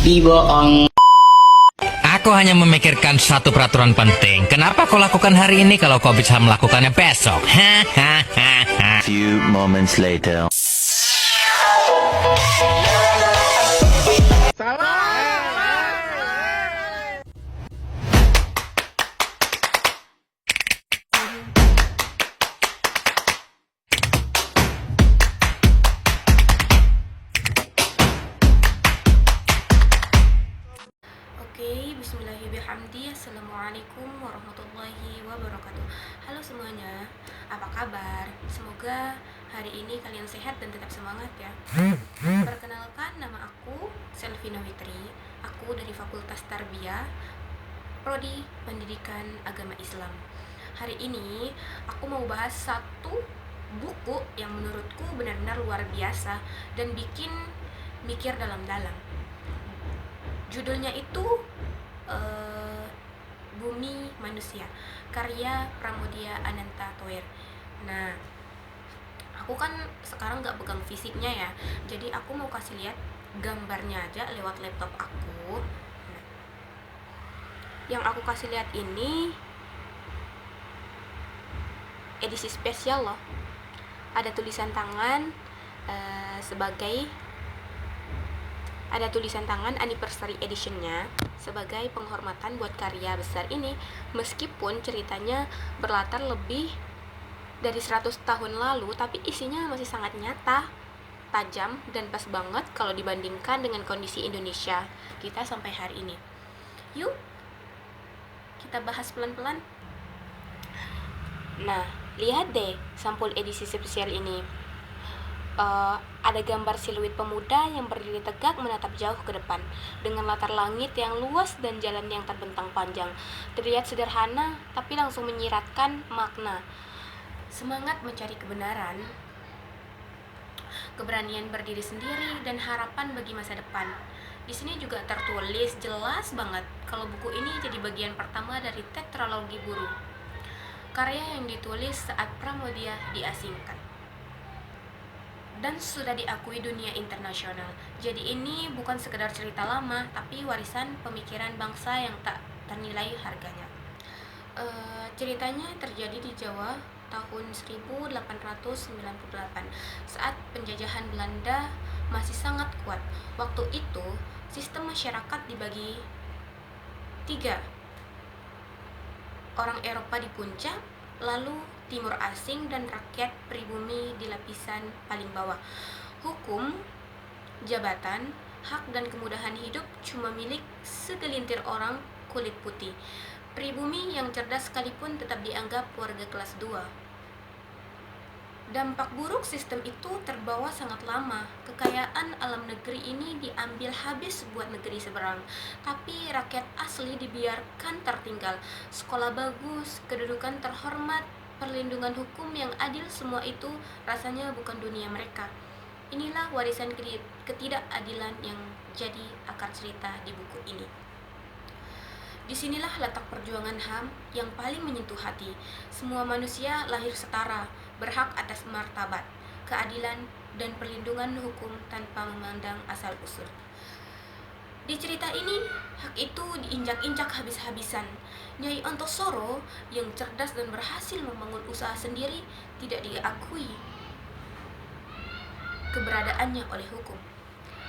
Biboong. Aku hanya memikirkan satu peraturan penting. Kenapa kau lakukan hari ini kalau kau bisa melakukannya besok? Hahaha. Few moments later. Bismillahirrahmanirrahim. Assalamualaikum warahmatullahi wabarakatuh. Halo semuanya, apa kabar? Semoga hari ini kalian sehat dan tetap semangat ya. Perkenalkan, nama aku Selvina Witri. Aku dari Fakultas Tarbiyah, Prodi Pendidikan Agama Islam. Hari ini aku mau bahas satu buku yang menurutku benar-benar luar biasa dan bikin mikir dalam-dalam. Judulnya itu Bumi Manusia, karya Pramoedya Ananta Thoer. Nah, aku kan sekarang gak pegang fisiknya ya, jadi aku mau kasih lihat gambarnya aja lewat laptop aku. Nah, yang aku kasih lihat ini edisi spesial loh. Ada tulisan tangan ada tulisan tangan anniversary editionnya sebagai penghormatan buat karya besar ini, meskipun ceritanya berlatar lebih dari 100 tahun lalu, tapi isinya masih sangat nyata, tajam, dan pas banget kalau dibandingkan dengan kondisi Indonesia kita sampai hari ini. Yuk, kita bahas pelan-pelan. Nah, lihat deh sampul edisi spesial ini. Ada gambar siluet pemuda yang berdiri tegak menatap jauh ke depan dengan latar langit yang luas dan jalan yang terbentang panjang. Terlihat sederhana tapi langsung menyiratkan makna. Semangat mencari kebenaran, keberanian berdiri sendiri, dan harapan bagi masa depan. Di sini juga tertulis jelas banget kalau buku ini jadi bagian pertama dari tetralogi buruh, karya yang ditulis saat Pramoedya diasingkan dan sudah diakui dunia internasional. Jadi ini bukan sekedar cerita lama, tapi warisan pemikiran bangsa yang tak ternilai harganya. Ceritanya terjadi di Jawa tahun 1898 saat penjajahan Belanda masih sangat kuat. Waktu itu sistem masyarakat dibagi 3. Orang Eropa di puncak, lalu timur asing, dan rakyat pribumi di lapisan paling bawah. Hukum, jabatan, hak, dan kemudahan hidup cuma milik segelintir orang kulit putih. Pribumi yang cerdas sekalipun tetap dianggap warga kelas 2. Dampak buruk sistem itu terbawa sangat lama. Kekayaan alam negeri ini diambil habis buat negeri seberang, tapi rakyat asli dibiarkan tertinggal. Sekolah bagus, kedudukan terhormat, perlindungan hukum yang adil, semua itu rasanya bukan dunia mereka. Inilah warisan ketidakadilan yang jadi akar cerita di buku ini. Disinilah letak perjuangan HAM yang paling menyentuh hati. Semua manusia lahir setara, berhak atas martabat, keadilan, dan perlindungan hukum tanpa memandang asal-usul. Di cerita ini, hak itu diinjak-injak habis-habisan. Nyai Antosoro yang cerdas dan berhasil membangun usaha sendiri tidak diakui keberadaannya oleh hukum.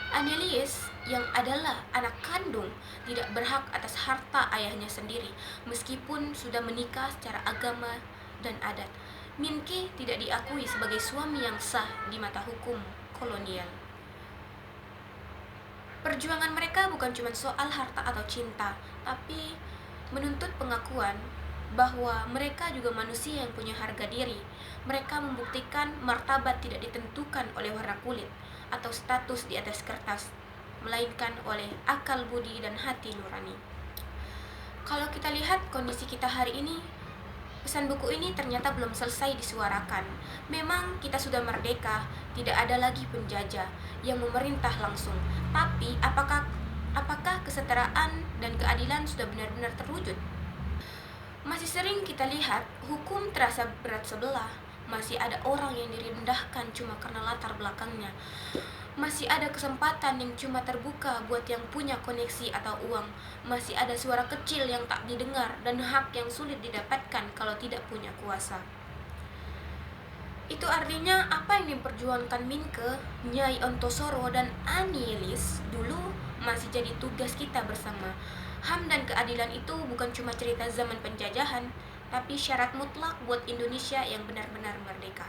Annelies yang adalah anak kandung tidak berhak atas harta ayahnya sendiri meskipun sudah menikah secara agama dan adat. Minke tidak diakui sebagai suami yang sah di mata hukum kolonial. Perjuangan mereka bukan cuma soal harta atau cinta, tapi menuntut pengakuan bahwa mereka juga manusia yang punya harga diri. Mereka membuktikan martabat tidak ditentukan oleh warna kulit atau status di atas kertas, melainkan oleh akal budi dan hati nurani. Kalau kita lihat kondisi kita hari ini, pesan buku ini ternyata belum selesai disuarakan. Memang kita sudah merdeka, tidak ada lagi penjajah yang memerintah langsung. Tapi apakah kesetaraan dan keadilan sudah benar-benar terwujud? Masih sering kita lihat hukum terasa berat sebelah. Masih ada orang yang direndahkan cuma karena latar belakangnya. Masih ada kesempatan yang cuma terbuka buat yang punya koneksi atau uang. Masih ada suara kecil yang tak didengar dan hak yang sulit didapatkan kalau tidak punya kuasa. Itu artinya apa yang diperjuangkan Minke, Nyai Ontosoro, dan Anielis dulu masih jadi tugas kita bersama. HAM dan keadilan itu bukan cuma cerita zaman penjajahan, tapi syarat mutlak buat Indonesia yang benar-benar merdeka.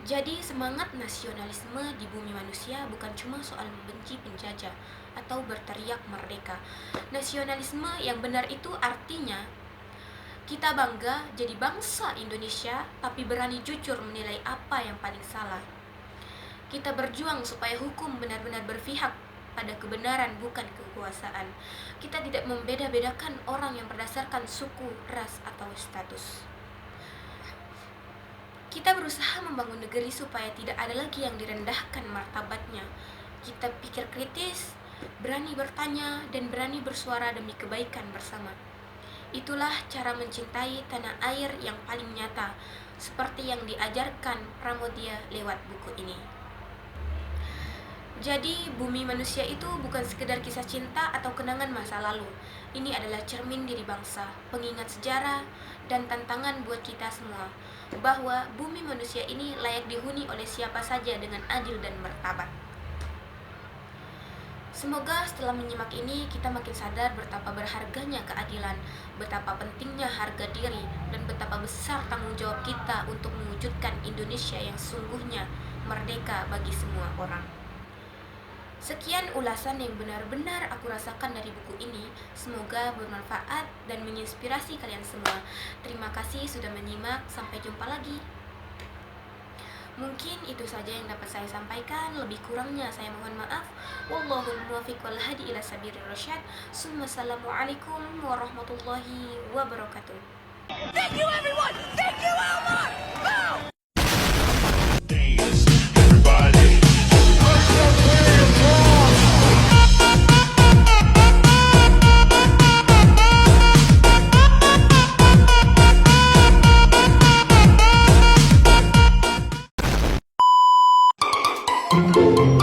Jadi semangat nasionalisme di bumi manusia bukan cuma soal membenci penjajah atau berteriak merdeka. Nasionalisme yang benar itu artinya kita bangga jadi bangsa Indonesia, tapi berani jujur menilai apa yang paling salah. Kita berjuang supaya hukum benar-benar berpihak pada kebenaran, bukan kekuasaan. Kita tidak membeda-bedakan orang yang berdasarkan suku, ras, atau status. Kita berusaha membangun negeri supaya tidak ada lagi yang direndahkan martabatnya. Kita pikir kritis, berani bertanya, dan berani bersuara demi kebaikan bersama. Itulah cara mencintai tanah air yang paling nyata, seperti yang diajarkan Pramoedya lewat buku ini. Jadi, bumi manusia itu bukan sekedar kisah cinta atau kenangan masa lalu. Ini adalah cermin diri bangsa, pengingat sejarah, dan tantangan buat kita semua, bahwa bumi manusia ini layak dihuni oleh siapa saja dengan adil dan martabat. Semoga setelah menyimak ini kita makin sadar betapa berharganya keadilan, betapa pentingnya harga diri, dan betapa besar tanggung jawab kita untuk mewujudkan Indonesia yang sungguhnya merdeka bagi semua orang. Sekian ulasan yang benar-benar aku rasakan dari buku ini. Semoga bermanfaat dan menginspirasi kalian semua. Terima kasih sudah menyimak. Sampai jumpa lagi. Mungkin itu saja yang dapat saya sampaikan. Lebih kurangnya saya mohon maaf. Wallahul muwaffiq wal hadi ila sabilir rasyad. Assalamualaikum warahmatullahi wabarakatuh. Thank you, everyone! Thank you, Elmore! Go! Everybody.